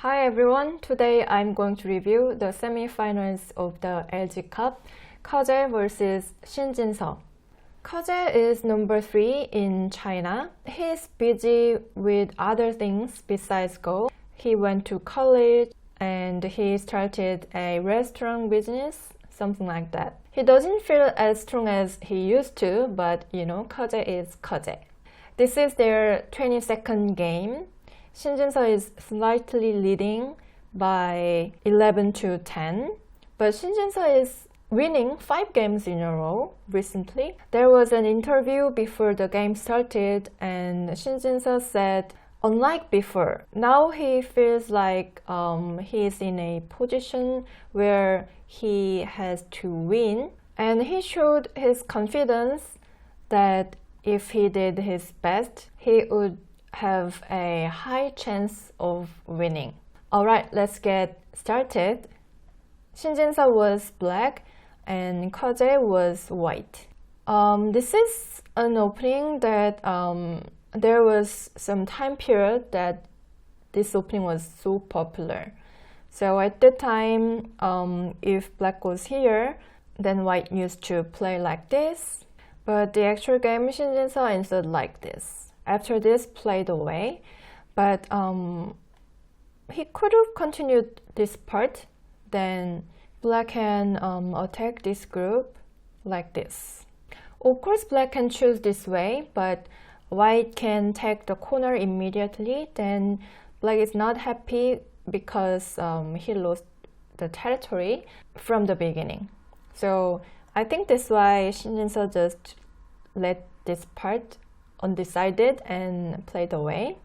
Hi everyone, today I'm going to review the semifinals of the LG Cup, Ke Jie versus Shin Jinseo. Ke Jie is number 3 in China. He's busy with other things besides golf. He went to college and he started a restaurant business, something like that. He doesn't feel as strong as he used to, but you know, Ke Jie is Ke Jie. This is their 22nd game. Shin Jinseo is slightly leading by 11 to 10, but Shin Jinseo is winning 5 games in a row recently. There was an interview before the game started and Shin Jinseo said, unlike before, now he feels like he's in a position where he has to win, and he showed his confidence that if he did his best, he would have a high chance of winning. Alright, let's get started. Shin Jinseo was black and Ke Jie was white. This is an opening that there was some time period that this opening was so popular. So at the time, if black goes here, then white used to play like this. But the actual game, Shin Jinseo answered like this. After this played away, but he could have continued this part. Then black can attack this group like this. Of course, black can choose this way, but white can take the corner immediately. Then black is not happy because he lost the territory from the beginning. So I think that's why Shin Jinseo just let this part undecided and played away.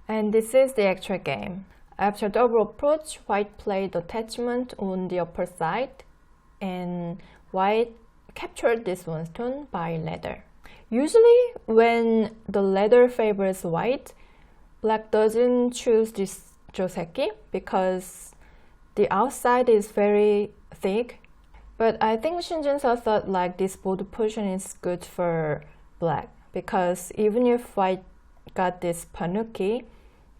And this is the actual game. After double approach, white played attachment on the upper side and white captured this one stone by ladder. Usually when the ladder favors white, black doesn't choose this joseki because the outside is very thick. But I think Shin Jinseo thought like this board position is good for black, because even if white got this panuki,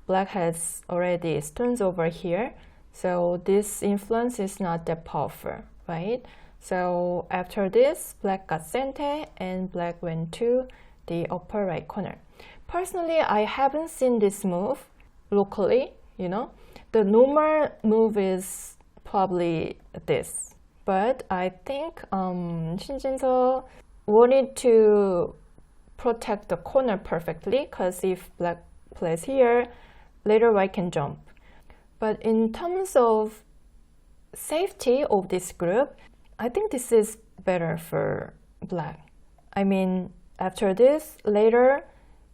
black has already stones over here, so this influence is not that powerful, right? So after this, black got sente and black went to the upper right corner. Personally, I haven't seen this move locally, you know. The normal move is probably this, but I think Shin Jinseo wanted to protect the corner perfectly, because if black plays here, later white can jump. But in terms of safety of this group, I think this is better for black. I mean, after this, later,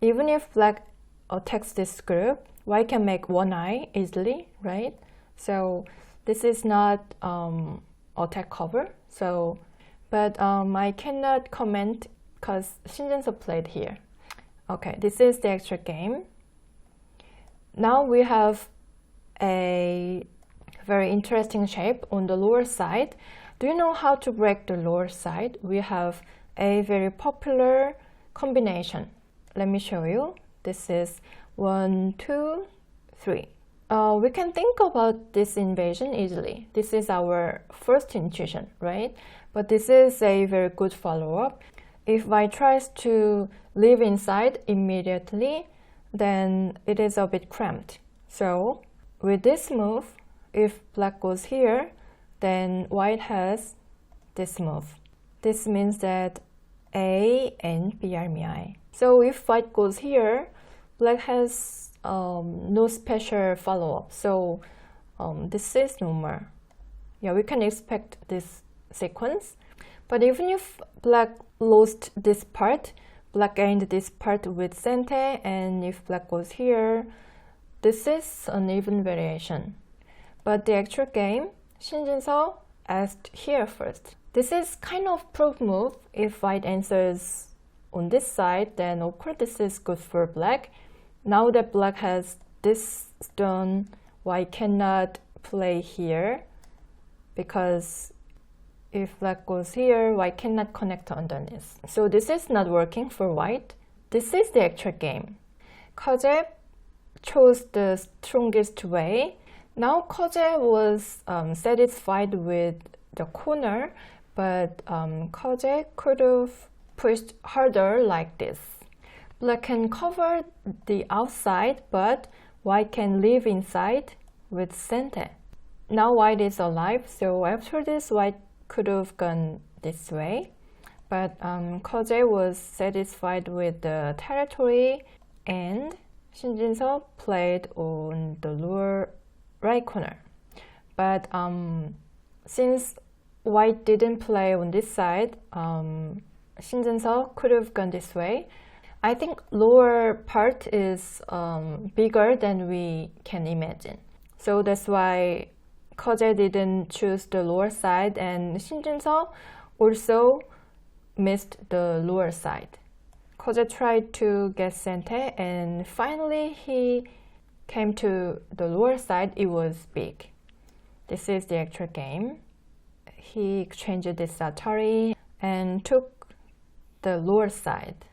even if black attacks this group, white can make one eye easily, right? So this is not attack cover. So, but I cannot comment because Shin Jinseo played here. Okay, this is the actual game. Now we have a very interesting shape on the lower side. Do you know how to break the lower side? We have a very popular combination. Let me show you. This is 1, 2, 3. We can think about this invasion easily. This is our first intuition, right? But this is a very good follow-up. If white tries to live inside immediately, then it is a bit cramped. So with this move, if black goes here, then white has this move. This means that A and B are miai. So if white goes here, black has no special follow-up. So this is normal. Yeah, we can expect this sequence. But even if black lost this part, black gained this part with sente, and if black goes here, this is an even variation. But the actual game, Shin Jinseo asked here first. This is kind of proof move. If white answers on this side, then of course this is good for black. Now that black has this stone, white cannot play here, because if black goes here, white cannot connect underneath. So this is not working for white. This is the actual game. Ke Jie chose the strongest way. Now Ke Jie was satisfied with the corner, but Ke Jie could have pushed harder like this. Black can cover the outside, but white can live inside with center. Now white is alive, so after this white could have gone this way. But Ke Jie was satisfied with the territory, and Shin Jinseo played on the lower right corner. But since white didn't play on this side, Shin Jinseo could have gone this way. I think lower part is bigger than we can imagine. So that's why Ke Jie didn't choose the lower side, and Shin Jinseo also missed the lower side. Ke Jie tried to get center, and finally he came to the lower side. It was big. This is the actual game. He exchanged this Atari and took the lower side.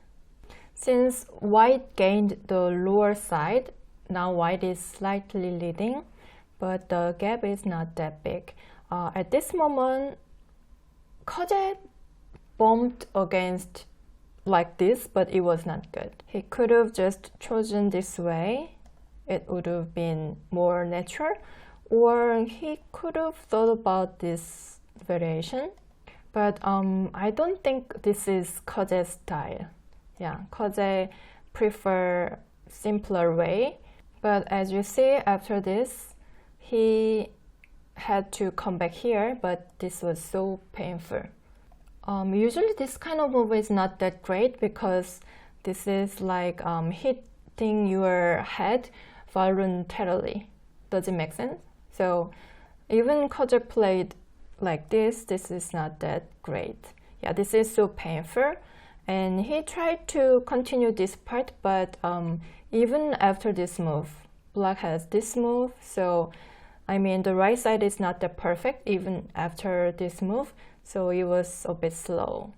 Since white gained the lower side, now white is slightly leading, but the gap is not that big. At this moment, Ke Jie bumped against like this, but it was not good. He could have just chosen this way. It would have been more natural, or he could have thought about this variation. But I don't think this is Ke Jie's style. Yeah, Ke Jie prefer simpler way. But as you see, after this, he had to come back here, but this was so painful. Usually this kind of move is not that great because this is like hitting your head voluntarily. Does it make sense? So even Ke Jie played like this is not that great. Yeah, this is so painful. And he tried to continue this part, but even after this move, black has this move. So I mean, the right side is not that perfect even after this move. So it was a bit slow.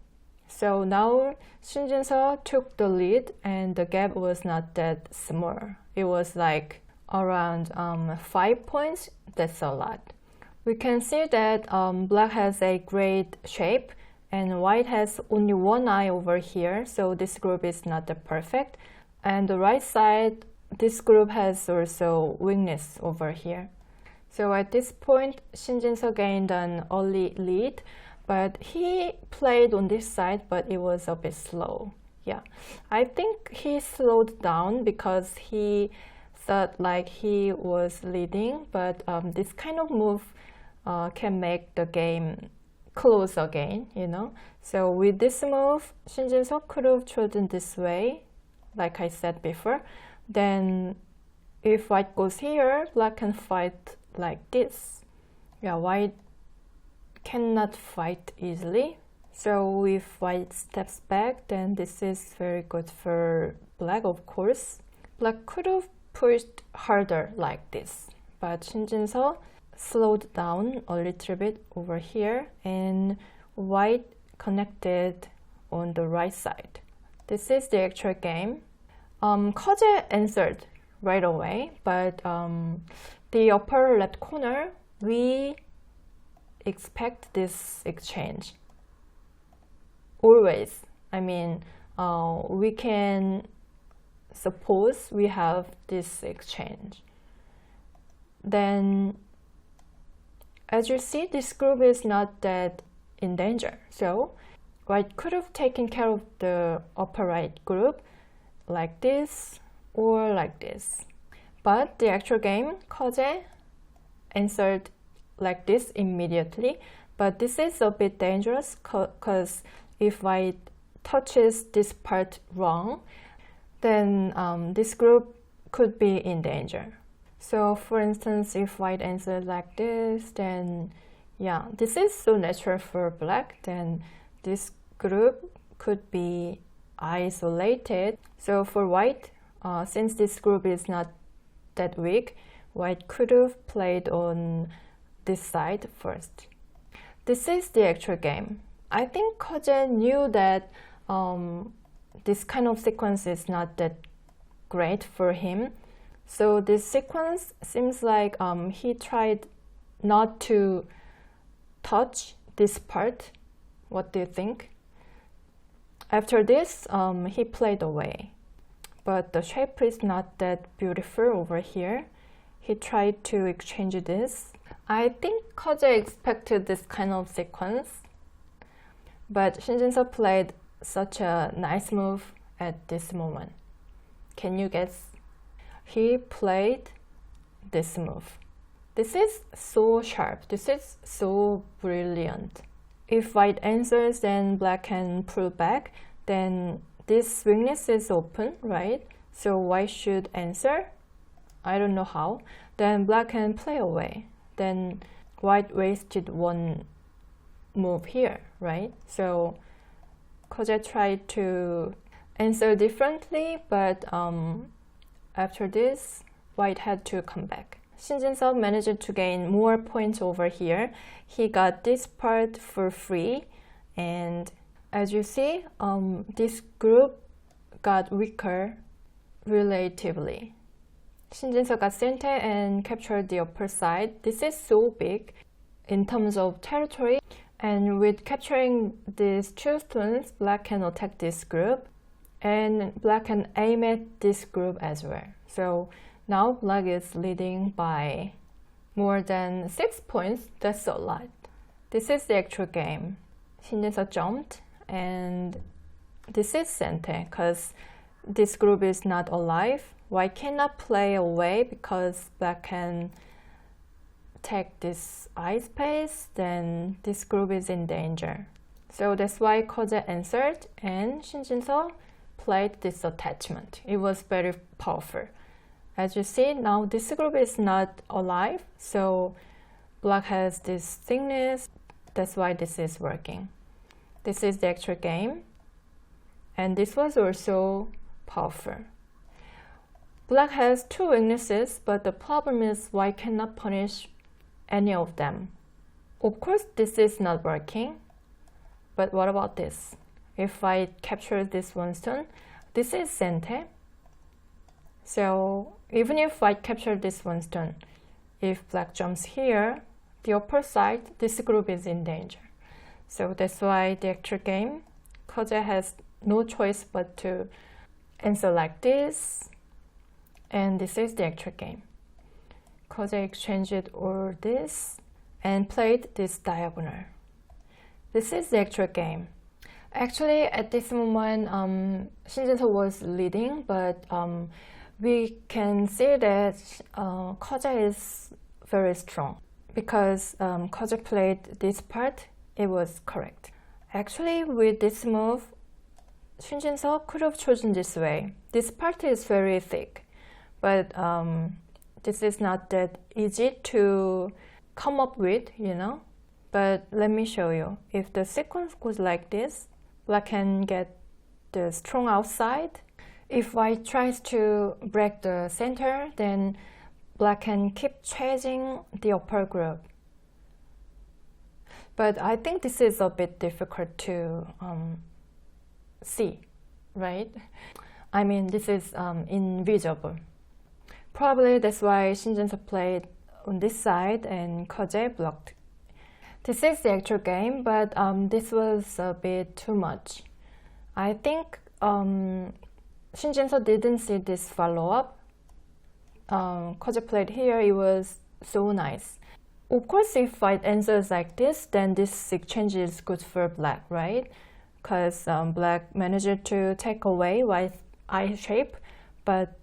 So now Shin Jinseo took the lead, and the gap was not that small. It was like around 5 points. That's a lot. We can see that black has a great shape, and white has only one eye over here, so this group is not that perfect. And the right side, this group has also weakness over here. So at this point, Shin Jinseo gained an early lead, but he played on this side, but it was a bit slow. Yeah, I think he slowed down because he thought like he was leading, but this kind of move can make the game close again, you know. So with this move, Shin Jinseo could have chosen this way, like I said before. Then if white goes here, black can fight like this. Yeah, white cannot fight easily. So if white steps back, then this is very good for black, of course. Black could have pushed harder like this, but Shin Jinseo slowed down a little bit over here, and white connected on the right side. This is the actual game. Ke Jie answered right away, but the upper left corner, we expect this exchange. Always. I mean, we can suppose we have this exchange. Then, as you see, this group is not that in danger. So, white could have taken care of the upper right group like this or like this. But the actual game, Ke Jie answered like this immediately. But this is a bit dangerous because if white touches this part wrong, then this group could be in danger. So for instance, if white answered like this, then yeah, this is so natural for black, then this group could be isolated. So for white, since this group is not that weak, white could have played on this side first. This is the actual game. I think Ke Jie knew that this kind of sequence is not that great for him. So this sequence seems like he tried not to touch this part. What do you think? After this, he played away. But the shape is not that beautiful over here. He tried to exchange this. I think Ke Jie expected this kind of sequence. But Shin Jinseo played such a nice move at this moment. Can you guess? He played this move. This is so sharp. This is so brilliant. If white answers, then black can pull back. Then this weakness is open, right? So white should answer. I don't know how. Then black can play away. Then white wasted one move here, right? So Ke Jie tried to answer differently, but after this, white had to come back. Shin Jinseo managed to gain more points over here. He got this part for free, and as you see, this group got weaker relatively. Shin Jinseo got center and captured the upper side. This is so big in terms of territory, and with capturing these two stones, black can attack this group, and black can aim at this group as well. So now black is leading by more than 6 points. That's a lot. This is the actual game. Shin Jinseo jumped, and this is center because this group is not alive. White cannot play away because black can take this eye space, then this group is in danger. So that's why Ke Jie answered, and Shin Jinseo played this attachment. It was very powerful. As you see, now this group is not alive, so black has this thickness. That's why this is working. This is the actual game, and this was also powerful. Black has two weaknesses, but the problem is white cannot punish any of them. Of course, this is not working, but what about this? If I capture this one stone, this is center. So even if I capture this one stone, if black jumps here, the upper side, this group is in danger. So that's why the actual game, Ke Jie has no choice but to answer like this, and this is the actual game. Ke Jie exchanged all this and played this diagonal. This is the actual game. Actually, at this moment, Shin Jinseo was leading, but we can see that Ke Jie is very strong because Ke Jie played this part. It was correct. Actually, with this move, Shin Jinseo could have chosen this way. This part is very thick, but this is not that easy to come up with, you know. But let me show you. If the sequence goes like this, black can get the strong outside. If white tries to break the center, then black can keep chasing the upper group. But I think this is a bit difficult to see, right? I mean, this is invisible. Probably that's why Shin Jinseo played on this side and Ke Jie blocked. This is the actual game, but this was a bit too much. I think Shin Jinseo didn't see this follow-up. Ke Jie played here, it was so nice. Of course, if white answers like this, then this exchange is good for black, right? Because black managed to take away white's eye shape, but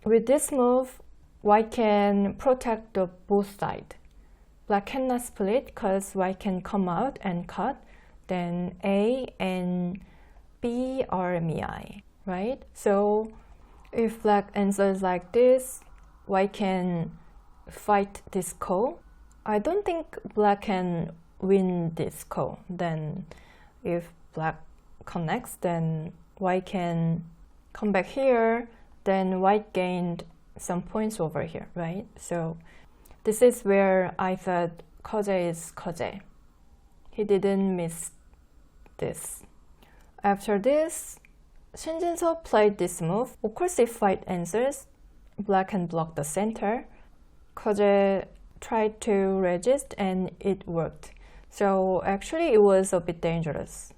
with this move, white can protect the both sides. Black cannot split because white can come out and cut. Then A and B are MI, right? So if black answers like this, white can fight this call. I don't think black can win this call. Then if black connects, then white can come back here. Then white gained some points over here, right? So this is where I thought Ke Jie is Ke Jie. He didn't miss this. After this, Shin Jinseo played this move. Of course, if white answers, black can block the center. Ke Jie tried to resist and it worked. So actually it was a bit dangerous.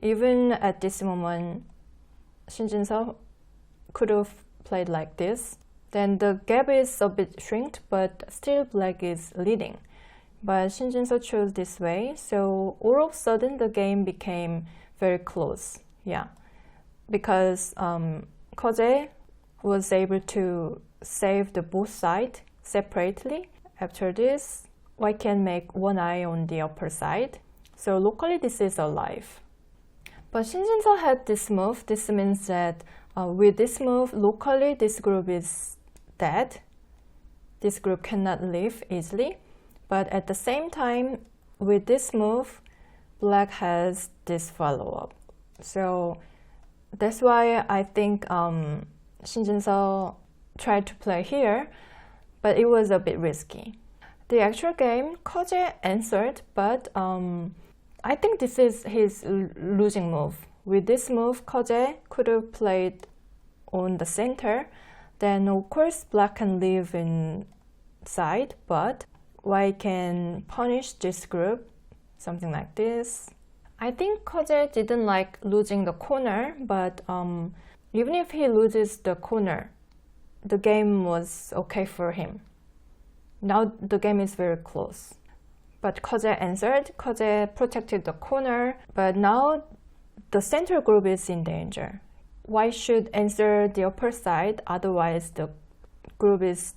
Even at this moment, Shin Jinseo could have played like this. Then the gap is a bit shrinked, but still black is leading. But Shin Jinseo chose this way, so all of a sudden the game became very close. Yeah, because Ke Jie was able to save the both sides separately. After this, white can make one eye on the upper side. So locally this is alive. But Shin Jinseo had this move. This means that with this move, locally this group is dead. This group cannot live easily. But at the same time, with this move, black has this follow-up. So that's why I think Shin Jinseo tried to play here, but it was a bit risky. The actual game, Ke Jie answered, but I think this is his losing move. With this move, Ke Jie could have played on the center. Then of course black can live inside, but white can punish this group, something like this. I think Ke Jie didn't like losing the corner, but even if he loses the corner, the game was okay for him. Now the game is very close. But Ke Jie answered, Ke Jie protected the corner, but now the center group is in danger. White should answer the upper side, otherwise the group is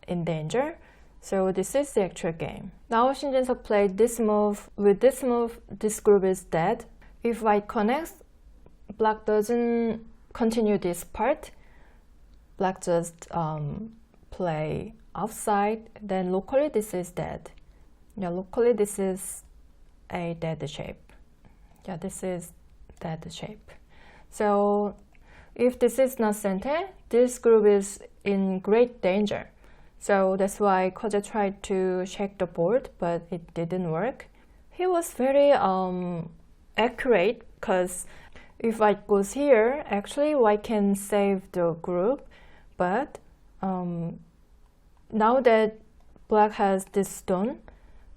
in danger. So this is the actual game. Now Shin Jinseo played this move. With this move, this group is dead. If white connects, black doesn't continue this part. Black just play outside. Then locally this is dead. Yeah, locally this is a dead shape. Yeah, this is dead shape. So if this is not center, this group is in great danger. So that's why Ke Jie tried to shake the board, but it didn't work. He was very accurate, because if white goes here, actually white can save the group. But now that black has this stone,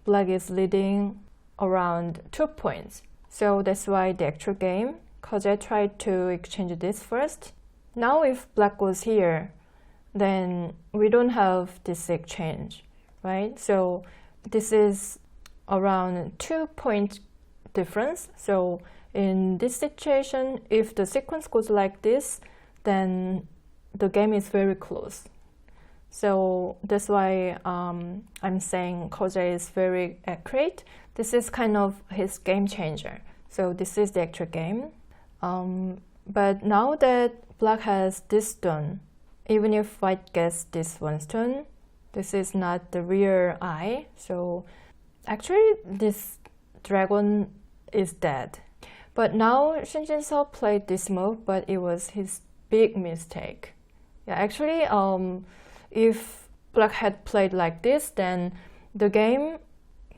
black is leading around 2 points. So that's why the actual game, Ke Jie tried to exchange this first. Now if black goes here, then we don't have this exchange, right? So this is around 2 point difference. So in this situation, if the sequence goes like this, then the game is very close. So that's why I'm saying Ke Jie is very accurate. This is kind of his game changer. So this is the actual game. But now that black has this stone, even if white gets this one stone, this is not the real eye. So actually this dragon is dead. But now Shin Jinseo played this move, but it was his big mistake. Yeah, actually if black had played like this, then the game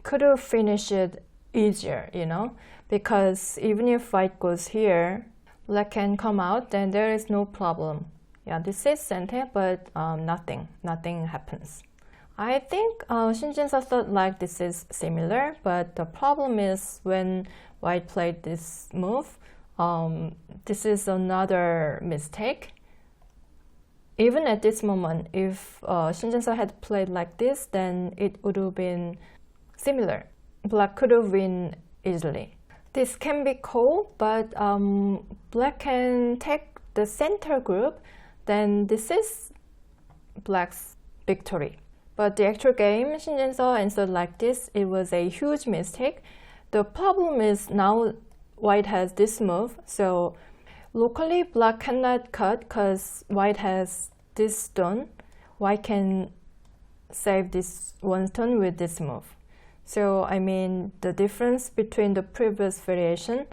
could have finished it easier, you know, because even if white goes here, black can come out, then there is no problem. Yeah, this is center, but nothing happens. I think Shin Jinseo thought like this is similar, but the problem is when white played this move, this is another mistake. Even at this moment, if Shin Jinseo had played like this, then it would have been similar. Black could have won easily. This can be cool, but black can take the center group, then this is black's victory. But the actual game, Shin Jinseo answered like this. It was a huge mistake. The problem is now white has this move, so locally black cannot cut because white has this stone. White can save this one stone with this move. So I mean the difference between the previous variation,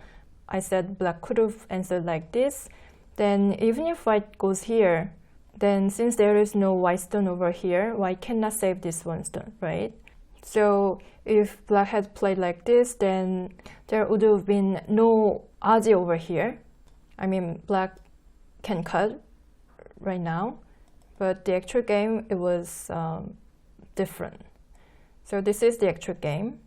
I said black could have answered like this. Then even if white goes here, then since there is no white stone over here, white cannot save this one stone, right? So if black had played like this, then there would have been no aji over here. I mean, black can cut right now, but the actual game, it was different. So this is the actual game.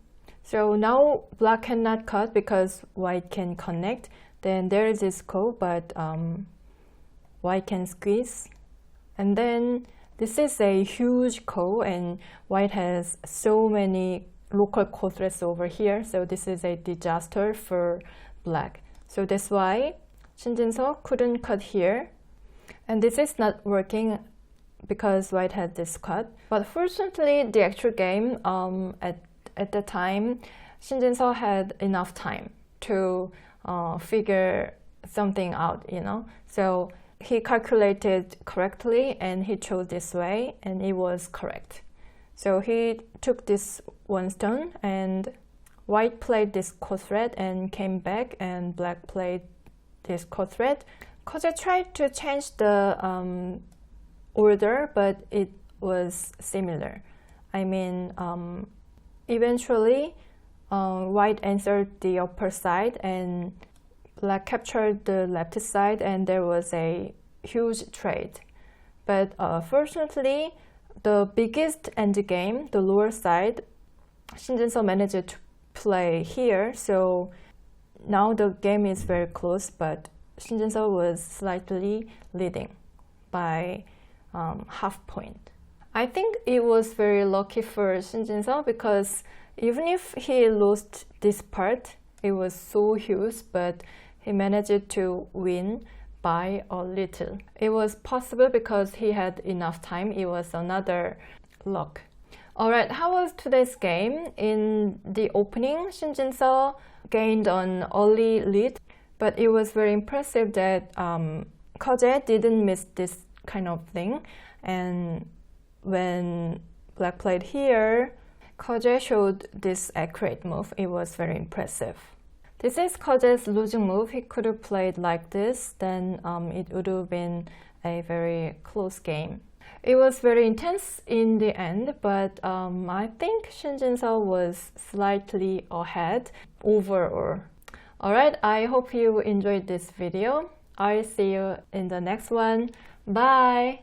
So now black cannot cut because white can connect. Then there is this ko, but white can squeeze. And then this is a huge ko, and white has so many local ko threads over here. So this is a disaster for black. So that's why Shin Jinseo couldn't cut here. And this is not working because white had this cut. But fortunately, the actual game, at the time, Shin Jinseo had enough time to figure something out, you know. So he calculated correctly and he chose this way, and it was correct. So he took this one stone, and white played this ko thread and came back, and black played this ko thread. Ke Jie tried to change the order, but it was similar. I mean, eventually, white answered the upper side and black captured the left side, and there was a huge trade. But fortunately, the biggest endgame, the lower side, Shin Jinseo managed to play here. So now the game is very close, but Shin Jinseo was slightly leading by half point. I think it was very lucky for Shin Jinseo because even if he lost this part, it was so huge, but he managed to win by a little. It was possible because he had enough time. It was another luck. Alright, how was today's game? In the opening, Shin Jinseo gained an early lead, but it was very impressive that Ke Jie didn't miss this kind of thing. And when black played here, Ke Jie showed this accurate move. It was very impressive. This is Ke Jie's losing move. He could have played like this, then it would have been a very close game. It was very intense in the end, but I think Shin Jinseo was slightly ahead overall. Alright, I hope you enjoyed this video. I'll see you in the next one. Bye!